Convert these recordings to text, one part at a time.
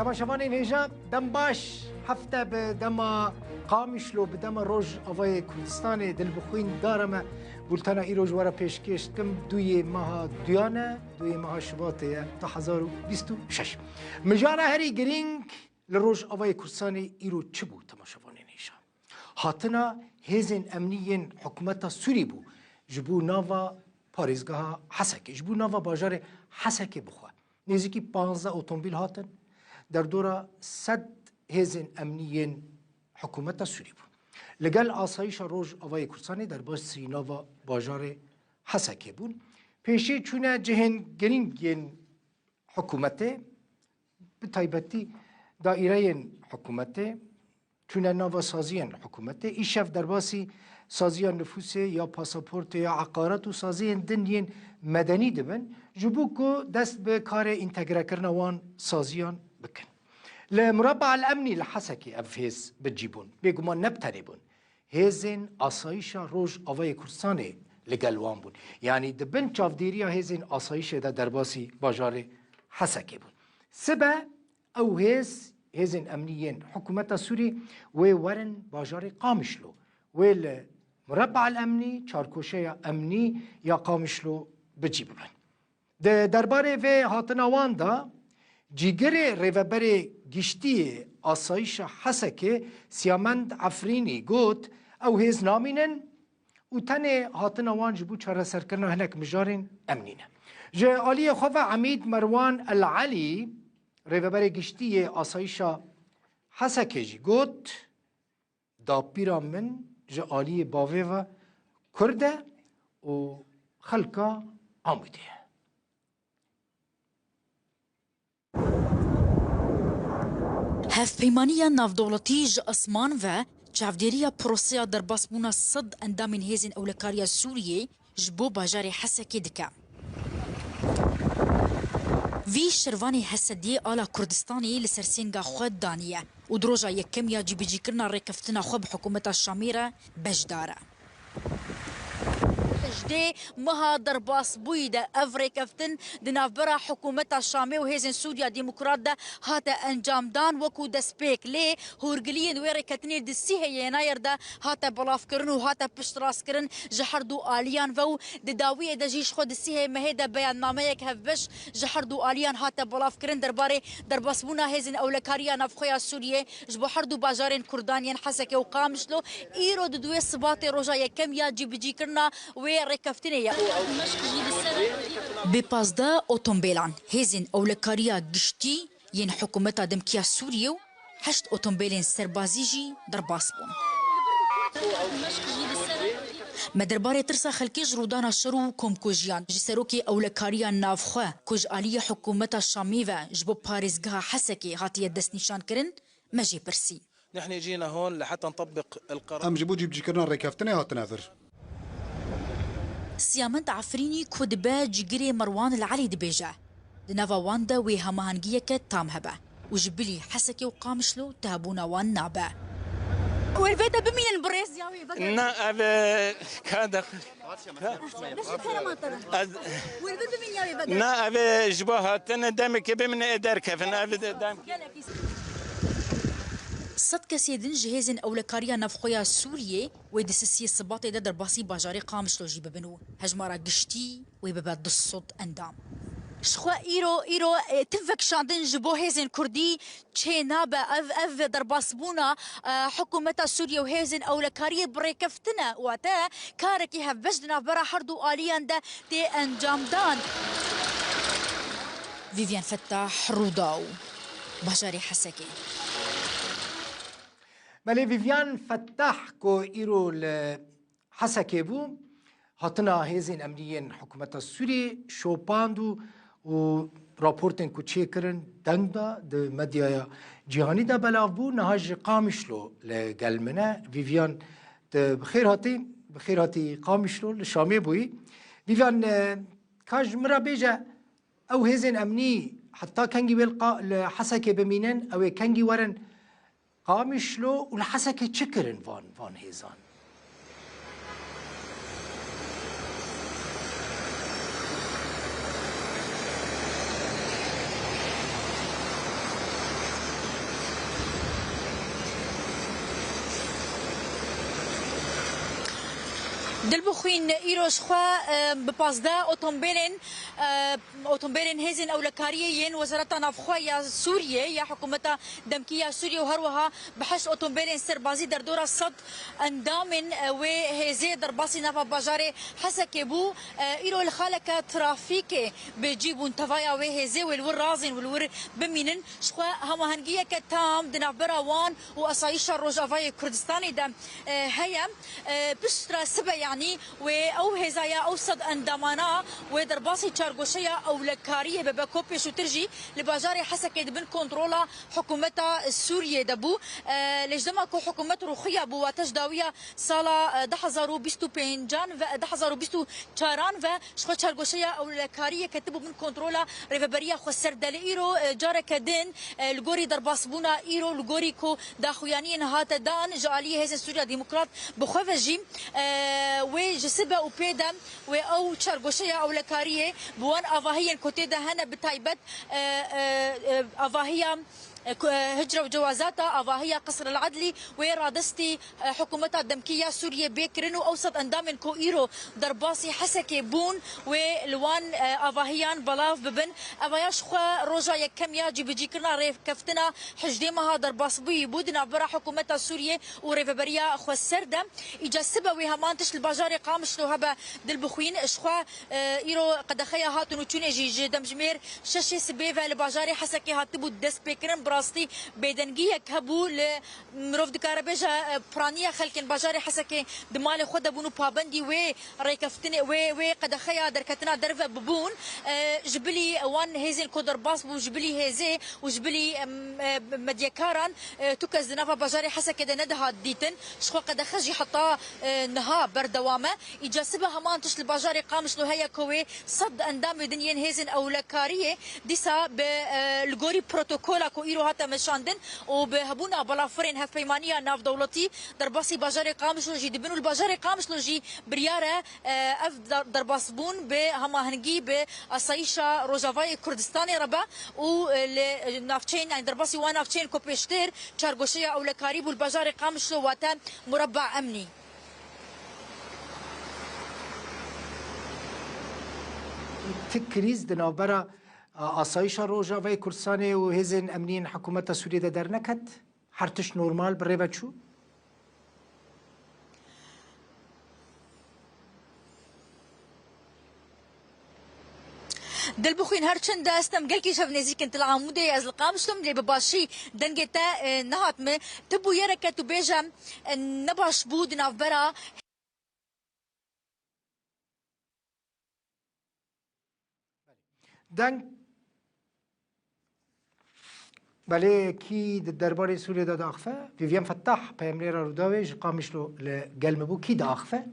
تماشاوان نهجا دم باش هفته به دم قامشلو به دم روج اوای کردستان دل بخوین دارم بولتانا ای روج ورا پیشکش کم دوی ماه دیانه دوی ماه شباط 2026 مجانا هری گرینگ لروج اوای کردستان ایرو چه بود تماشاوان نهجا هاتنا هزین امنیین حکومت سوری بو جبو ناوا پاریزگاه حسکه جبو ناوا باجار حسکه بخوا نزدیکی 15 اتومبیل هاتن در دورا 100 هزین امنیین حکومت سوری بود لگل آسایش روز اوای کردستان در باز ناوا باجار حسکه بود پیشی چونه جهن گرینگین حکومت به تایبتی دائره حکومت چونه ناوا سازیان حکومت ایشف در باسی سازیان نفوس یا پاسپورت یا عقارات و سازیان دنیین مدنی دبن جبو کو دست به کار انتگره کرن وان سازیان بکن لمربع الامنی لحسکی افهز بجیبون بگمان نبتنی بون هزین آسایش روز اوای کردستان لگلوان بون یعنی دبن چافدیریا هزین آسایش در باسی باجار حسکی بون سبه او هزین امنیین حکومت سوری و ورن باجار قامشلو و مربع الامنی چارکوشه امنی یا قامشلو بجی ببن درباره و هاتناوان دا جیگر ریوبر گشتی آسایش حسکه سیامند عفرینی گوت او هز نامینن و تنه هاتناوان جبو چاره سرکرنا هنک مجارین امنینه جه آلی خواه عمید مروان العلی ریوبر گشتی آسایش حسکه جی گوت دا پیرا من جه آلی باوه و کرده و خلقا آموده هفپیمانیە ناودوڵەتی ji ئەسمان ve çavdêriya proseya derbasbûna sed endamên hêzên ewlekariya Sûriyê ji bo bajarê Hesekê dike. Vî şervanê Hesediyê ala Kurdistanê li ser sênga xwe daniye û roja yekemiya cîbicîkirina rêkeftina xwe bi hikûmeta Şamê re bejdar e. Jidê meha derbasbûyî de ev rêkeftin di navbera hikûmeta Şamê û hêzên Sûriya Demokrat de hate encamdan wekû destpêk lê hûrgiliyên wê rêketinê di Sîheyê Nayır de hate belavkirin û hate piştrastkirin ji her du aliyan ve û di dawiyê de jî ji xwe di Sîheyê mehê de beyannameyek hevbeş ji her du aliyan hate belavkirin derbarê derbasbûna hêzên ewlekariya navxweya Sûriyê ji bo her du bajarên Kurdan yên Hesekê û Qamişlo îro di duê Sibatê roja yekemiya cîbicîkirina wê rêkeftinê Bê pazda otombelan hêzên ewlekariya giştî yên hikûmeta Demkiya Sûriyê û 8 otombelên serbazî jî derbas bûn. Me derbarê tirsa xelkê ji rûdana şer û komkujiyan ji serokê ewlekariya navxwe ku ji aliyê hikûmeta Şamê ve ji bo parêzgeha Hesekê hatiye destnîşankirin me jê pirsî. نحن جينا هون لحتى نطبق القرار. ام جيبو جيبجيكرنا ريكافتنا هاتنا فر. سیامند عفرینی کو دبه جگری مروان العلی دبیجه دنوا وان ده وی هماهنگیه که تام هبه و جبلی حسکی و قامشلو تهبونا وان نابه والفيدا بمين بريز ياوي بقى نا ابي كذا والفيدا بمين ياوي بقى نا ابي جبهه تن دمك بمن ادار كيف انا ابي دم صد کسیدن جهازن اولکاریا نفخویا سوریه و دسیسی سباته ده در باسی باجاری قامشلو جی ببنو هجمارا گشتی و ببد صد اندام شخوا ایرو تفک شاندن جبو هزن کردی چه نابه اف در باسبونا حکومت سوریه و هزن اولکاری بریکفتنه و تا کارکی هفوجدنا برا حردو آلیان ده تی انجام دان ویویان فتاح روداو باجاری حسکی بله ویویان فتح کو ایرو حسکه بو هاتنا هزین امنیین حکومت سوری شوپاندو و راپورتن کو چه کرن دنگ دا د مدیا جهانی دا بلاو بو نهاج قامشلو لگلمنه ویویان بخیر هاتی قامشلو لشامی بوی ویویان کاج مرا بیجه او هزین امنی حتی کنگی حسکه بمینن او کنگی ورن قامشلو والحسكة تشكرن فان هيزان دلبخوين إيروش خوا بپازده اوتومبيلين هزين او لكاريين وزارة نافخويا سوريا يا حكومة دمكية سوريا وهروها بحش اوتومبيلين سربازي در دورة صد اندامن وهزي درباسي نافا باجاري حسكبو إيرو الخالكة ترافيكي بجيبون تفايا وهزي والور رازين والور بمينن شخوا هما هنجية كتام دناف براوان وأصايشة روجافاي كردستاني دم هيا بشترا سبا يعني او هزايا او صد اندامانا ودرباسي تشارغوشيا او لكاريه ببكوبيش وترجي لباجاري حسكي دبن كنترولا حكومتا سوريا دبو لجدما كو حكومه روخيه بو تجداويه سالا 2025 جان و 2024 و شخو تشارغوشيا او لكاريه كتبوا من كنترولا ريفبريا خسر دليرو جارك دين الغوري درباسبونا ايرو الغوري كو داخويانين هات دان جاليه هز سوريا ديمقراط بخوفجي وجسبه وبيدا او تشارغوشيا او لكاريه بوان افاهيا كوتيدا هنا بتايبت افاهيا هجرة وجوازاتها أفاهية قصر العدلي ويرادستي حكومتها الدمكية سوريا بيكرنو أوسط أندامن كويرو درباسي حسكي بون ولوان أفاهيان بلاف ببن أفاياش خوا روجا يكميا جي كرنا ريف كفتنا حجديمها درباس بي بودنا برا حكومتها سوريا وريفبريا خوا السردة إجا سبا ويهمانتش الباجاري قامش لو هبا دلبخوين إشخوا إيرو قد خيا هاتنو توني جي دمجمير شاشي سبيفا الباجاري حسكي هاتبو دس بيكرن براستي بيدنجيه كبو لمروف دكاربجا برانيه خلكن باجاري حسكي دمال خود بونو بابندي و ريكفتني و قد خيا دركتنا درف ببون جبلي وان هيزن كودر باس بو جبلي هيزي وجبلي مديكاران توكز دنافا باجاري حسكي دندها ديتن شخو قد خجي حطا نها بردوامه اجاسبها مانتش الباجاري قامش له هيا كوي صد اندام دنيين هيزن او لكاريه ديسا بالغوري بروتوكولا كو إيرو هاتا مشاندن وبهبونا بلافرين هفيمانية ناف دولتي درباسي باجاري قامشلو جي دبنو الباجاري قامشلو جي بريارة اف درباسبون بهما هنجي بأصايشة روجافاي كردستاني ربا ونافشين يعني درباسي وانافشين كوبيشتير تشارغوشيا او لكاريبو الباجاري قامشلو واتا مربع امني تكريز دنابرا آسایش روجاوی کردستان و هزین امنین حکومت سوریه در نکد هرتش نورمال بره بچو دلبخوين هرچند داستم قال كي شاف نزيك انت العمودي از القامشتم اللي بباشي دنجتا نهات ما تبو يركت وبيجا نباش بود نافبرا دنگ بله کی درباره سوریه داد آخفه ویویان فتح پیامبر رو داویج قامش لو لقلم بو کی داخفه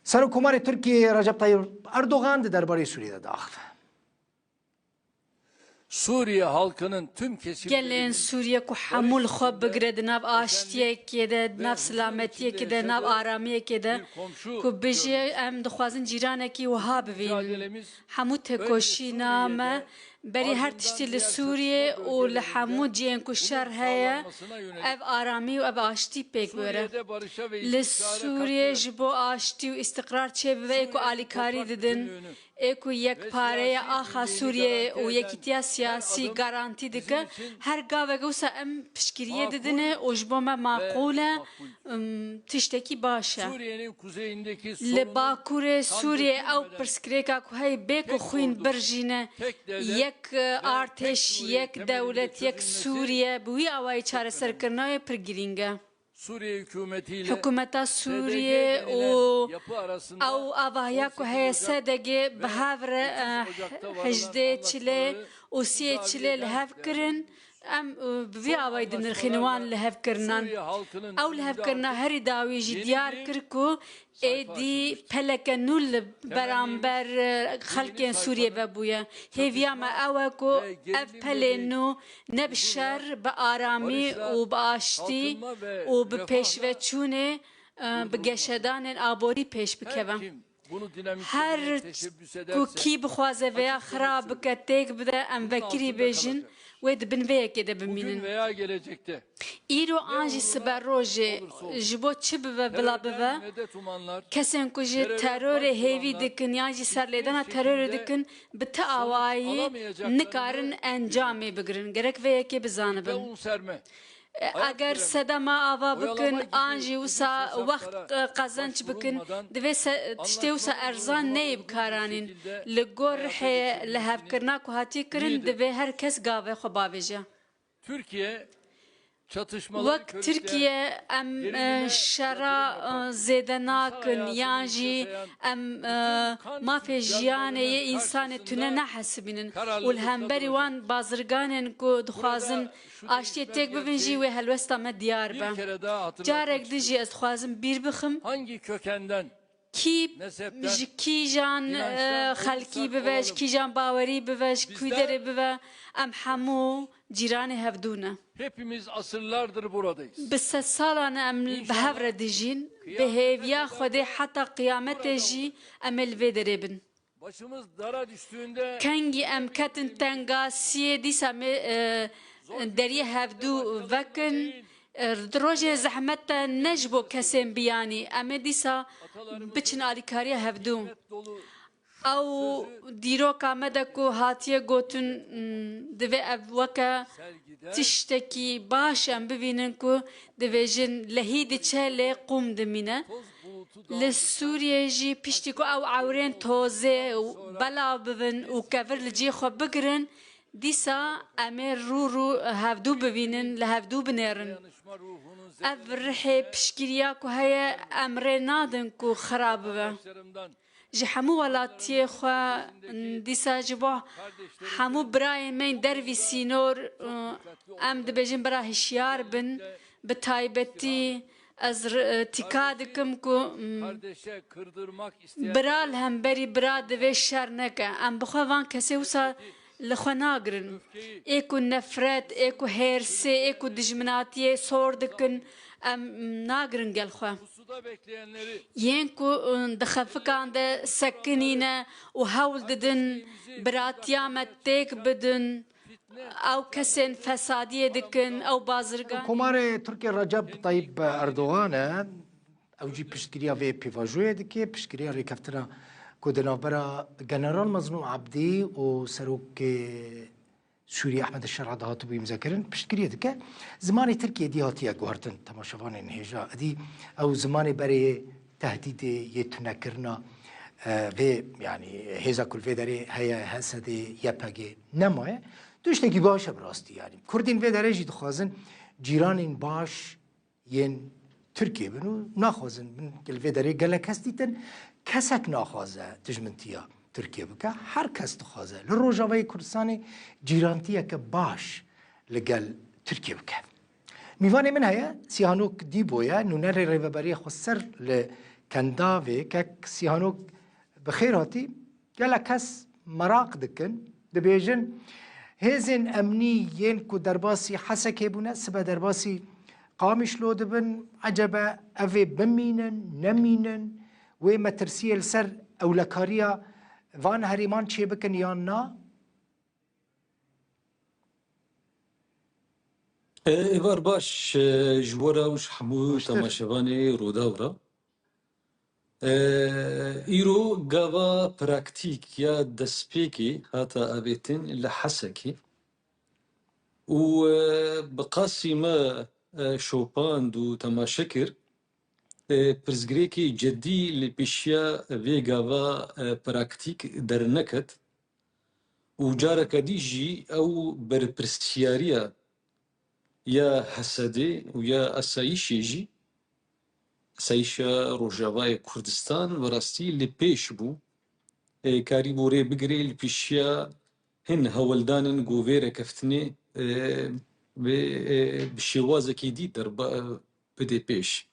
سرکومار ترکیه رجب طیب اردوغان درباره سوریه داد آخفه Suriye halkının tüm kesimlerinin gelin Suriye ku hamul xwe bigire di nav aştiyekê de, nav silametiyekê de, nav aramiyekê de ku bijî em dixwazin cîranekî wiha bivînin. Hemû têkoşîna me berî her tiştî li Sûriyê û li hemû ciyên ku şer heye ev aramî û ev aştî pêk bibire. Li Sûriyê ji bo aştî û îstiqrar çêbibe ku alîkarî didin. Eko yekpareya axa Suriye û yekîtiya siyasî garantî dike her gaveke wisa em piştgiriye didine û ji bo me maqûl e tiştekî baş e. Li Bakurê Sûriye ew pirsgirêka ku hey bê ku xwîn birjîne yek artêş, yek dewlet, yek Sûriye bi wî awayî çareserkirina wê pir girîng e. Hükümeta Suriye o avaya ku heye sedege behavre hejde çile o siye çile lehev kirin em bi avay dinir xinwan lehev kirinan ew lehev kirina herî dawî jî diyar kir ku êdî peleke nû li beramber xelkên Sûriye vebûye. Hêviya me ew e ku ev pelên nû ne bi şer, bi aramî û bi aştî û bi pêşveçûnê bi geşedanên aborî pêş bikeve. هر کو کی بخوازه veya خراب بکه تک بده ام وکری بیجن و دبن veya که Bugün veya gelecekte. ایرو آنجی سبر روژه جبو چی ببه بلا ببه Medet umanlar کسین که جه ترور هیوی دکن یا جی سر لیدن ترور دکن به تا آوایی نکارن انجامی بگرن گرک veya که ve بزانبن un serme. اگر صدما آوا بکن آنجی وسا وقت قزنچ بکن دوی تشتی وسا ارزان نیب کارانین لگور حی لحب کرنا که هاتی کرن دوی هر کس گاوه خو باویجه Türkiye çatışmaları وقت ترکیه ام شرا زیده ناکن یانجی ام ما فی جیانه یه انسان تونه نحسبینن والهمبری وان بازرگانن که دخوازن آشتی تک ببینجی و هلوستا ما دیار bir با kere daha hatırlatmak جارک دیجی از خوازم بیر بخم hangi kökenden کی جان خلکی بوش کی جان باوری بوش کویدره بوه ام همو جیران هفدونه hepimiz asırlardır buradayız. بس سالانه ام بهفر دجين بهيفيا خدي حتى قيامت جي ام الفيدري بن Başımız dara düştüğünde كانجي ام كاتن تنغاسي دي سامي دري هفدو وكن دروجه زحمت نجبو كسم بياني ام ديسا بچن اليكاريا هفدو dolu او ديرو كامدكو هاتيه گوتن دوي وكا تشتكي باش ام ببينن كو دويجن لهيد چله قوم دمينه لسوريا جي بيشتكو او عورين توزي بلا ببن وكفر لجي خو بگرن ديسا امير رو هفدو ببينن لهفدو بنيرن dayanışma ruhunun افرحي بشكريا كو هيا امري نادن كو خراب به zevklerimden جي حمو ولاتي خوا ديسا جبو حمو براي من دروي سينور ام دبجن برا هشيار بن بتايبتي از تكادكم كو kardeşe kırdırmak isteyen برال هم بري برا دوي شر نكا ام بخوا وان كسي وسا لخوا ناگرن ايكو نفرت ايكو هيرسي ايكو دجمناتي صور دكن ام ناگرن گل خوا suda bekleyenleri ينكو دخفكان ده سكنينة وهول ددن براتيامة تيك بدن او كسن فسادية دكن او بازرگان کمار ترکیه رجب طیب اردوغان او جی پشتگیریا وی پیواجوی دکه پشتگیریا ریکفتنا کودنا برا جنرال مظلوم عبدی و سروک سوري احمد الشرع هاتو بمذاكرن بشكريه دكه زماني تركيا دي هاتيا جوهرتن تماشوان انهجا دي او زماني بري تهديد يتنكرنا في يعني هيزا كل في داري هيا هسدي يباجي نمايه دوشتكي باشه براستي يعني كردين في داري جي دخوازن جيرانين باش ين تركيا بنو ناخوزن من كل في داري قالك هستيتن كسك ناخوزه تجمنتيا ترکیه بکه هر کس دخوازه لروجاوی کردستانی جیرانتیه که باش لگل ترکیه بکه میوانی من هیا سیهانوک دی بویا نونر ریوبری خسر لکنداوی که سیهانوک بخیر هاتی گله کس مراق دکن دبیجن هزین امنی ین کو درباسی حسکه بونه سبا درباسی قامش لو دبن عجبه اوی بمینن نمینن و مترسیه لسر اولکاریا وان هریمان چی بکن یا نه؟ ایوار باش جوارا وش حمو تماشوانی روداورا ایرو گاوا پراکتیک یا دسپیکی هاتا ابیتن لحسکی و بقاسي ما شوبان دو تماشكر پرزگریکی جدی لپیشیا ویگاوا پراکتیک در نکت و جارک دیجی او برپرسیاریا یا حسده و یا اسایشی جی اسایش روجاوای کردستان و راستی لپیش بو کاری بوری بگری لپیشیا هن هولدانن گوویره کفتنی بشوازکی دی در بده پیش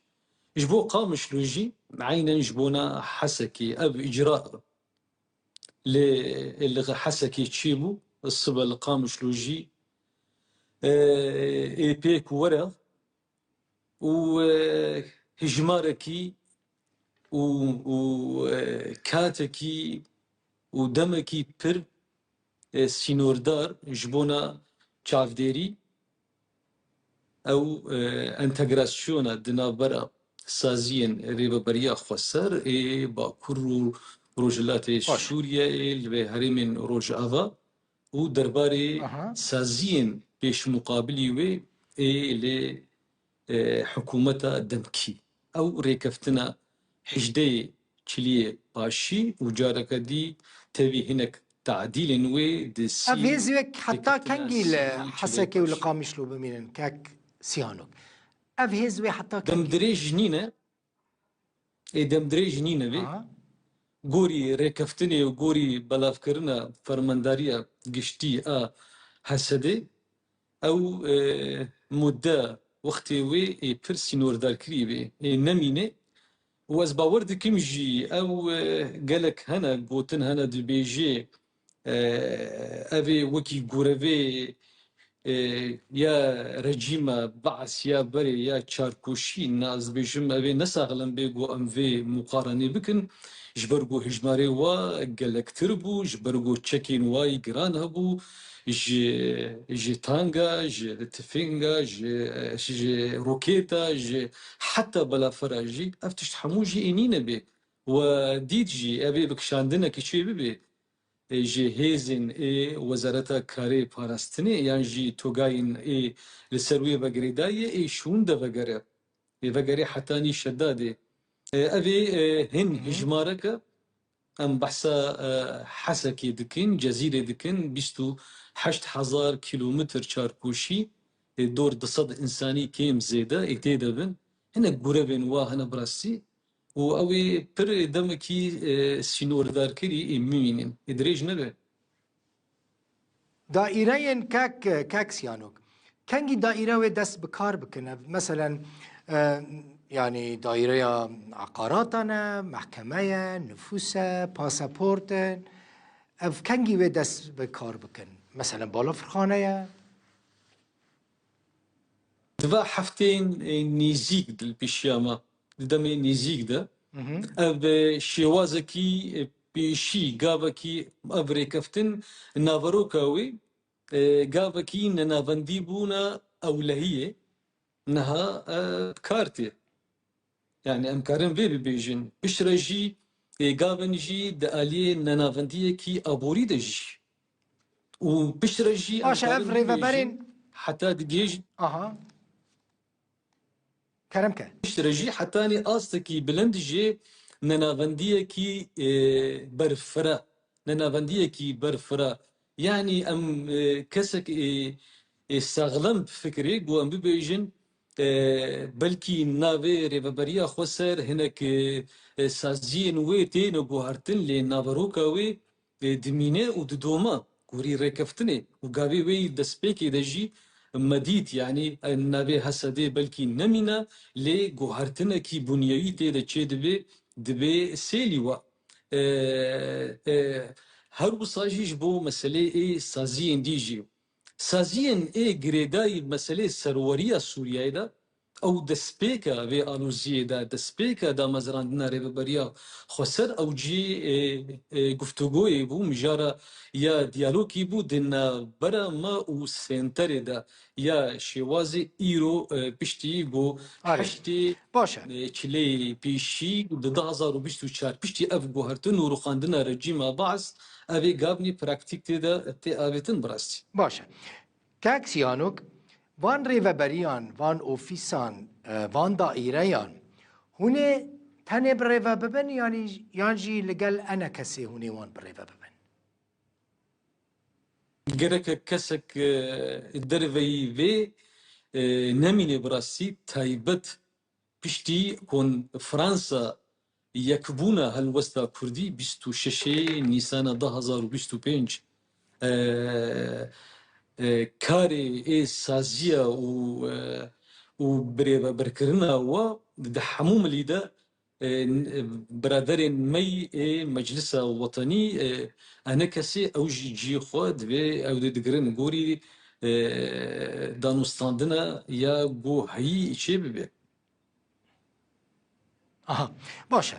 جبو قامش لوجي عينا جبونا حسكي اب اجراء اللي حسكي تشيبو الصبا القامش لوجي اي بيك ورا و هجماركي و کاتکی و دمکی پر سینوردار جبونا چافدێری ئەو ئەنتەگراسیۆنە دنابەرە سازیên rêveberiya Xweser ê Bakur û Rojhilatê Sûriyeyê li vê herêmên Rojava û derbarê saziyên pêşmuqabilî wê ê lê hikûmeta demkî ew rêkeftina hejdeyê çiliyê paşî û careke dî tevî hinek تعديل وي دي سي افيزيك حتى كنجي حسكي ولا قامشلو بمينن كاك سيانوك افيزوي حتى دم دريج نينا دم دريج نينا بي غوري ريكفتني وغوري بلافكرنا فرمانداريا قشتي حسدي او مدة وقتي وي برسي نور دار كريبي نمينه واز باورد كيم جي او قالك هنا قوتن هنا دي بيجي اوی وکی گوروی یا رژیم بعث یا بری یا چارکوشی ناز بیشم اوی نساغلم بگو ام وی مقارنه بکن جبرگو هجماری و گلکتر بو جبرگو چکین وای گران هبو جي تانغا جي تفينغا جي روكيتا جي حتى بلا فراجي افتش حموجي انينا بي وديد جي ابي بكشاندنا كشي بي جي هيزن وزارتا كاري باراستني يعني جي توغاين لسروي بغريداي شون دا بغري بغري حتاني شدادي ابي هن هجمارك ام بحثا حسكي دكن جزيره دكن 28,000 كيلومتر چاركوشي دور دصد انساني كيم زيدا اكتيدبن هنا غوربن وهنا براسي و اوی پر دمکی سینوردار کری ایمینین ادریج نبه دائرين كاك سيانوك كنجي دائرة ودس بكار بكنا مثلا يعني دائرة عقاراتنا محكمة نفوسة باسابورت اف كنجي ودس بكار بكن مثلا بالا فرخانة دوا حفتين نيزيك دل بيشياما دمي نيزيك ده اب شوازكي بيشي غابكي ابري كفتن نافروكاوي غابكي نافندي بونا اولهيه نها كارتي يعني امكارن في بيجن بشرجي غابنجي دالي نافنديه كي ابوري دجي وبشرجي حتى دجيج كرمكه اشترجي حتاني قاستكي بلندجي ننافندية كي برفرا ننافندية كي برفرا يعني ام كسك استغلم بفكري قو ام ببيجن بلكي نافي ريفابريا خوسر هناك سازين وي تين وقوهرتن لي نافروكا وي دمينة ودوما قوري ريكفتني وقابي وي دسبيكي دجي مديت يعني النبي حسدي بلكي نمينا لي جوهرتنا كي بنيوي تيدا تشي دبي سيليوا هر وصاجيش بو مسألة اي سازين ديجي سازين اي جريداي مسألة سرورية سوريا دا او دسبيكا في الوزيه دسبيكا دا مزراندنا ريبريا خسر او جي گفتگوی بو مجارا يا ديالوكي بو دنا برا ما او سنتر دا يا شوازي ايرو بشتي بو حشتي باشا چلي بيشي د 2024 بشتي اف گوهرتن و خواندنا رجيم بعض اوي گابني براكتيك دا تي اويتن براستي باشا كاكسيانوك وان ريفابريان وان اوفيسان وان دائريان هوني تاني بريفا ببن يعني يانجي لقال انا كسي هوني وان بريفا ببن گرک کسک دروی وی نمینه براسي تایبت پشتی کن فرانسا یکبونا هلوستا کردی 26 نیسان 2025 کاری ای سازیا و برکرنا و ده حموم لیده برادرين مي مجلس وطني انا كسي او جي خود في او دغرن غوري دانوستاندنا يا بو هي شي بي آها باشه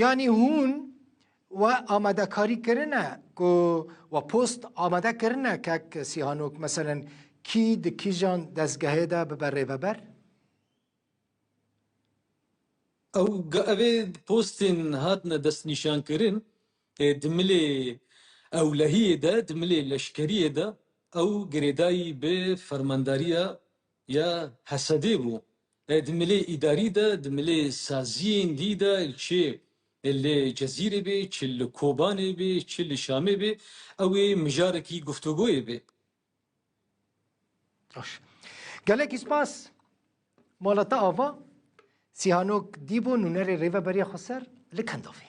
یعنی هون و آماده کاری کرنه که و پست آماده کرنه که سیهانوک مثلا کی دکی جان دستگاهه ده ببره ببر؟ او اوه پوستین هاتنا دست نشان کرن دملی اولهیه ده دملی لشکریه ده او گریدایی به فرمانداریا یا حسده بو دملی اداری ده دملی سازین دی ده چه اللي جزيرة بي چل كوباني بي چل شامي بي او مجاركي گفتگوی بي گلک اسپاس مالتا آوا سیهانوک دیبو نونر ریوه بریا خسر لکندوفی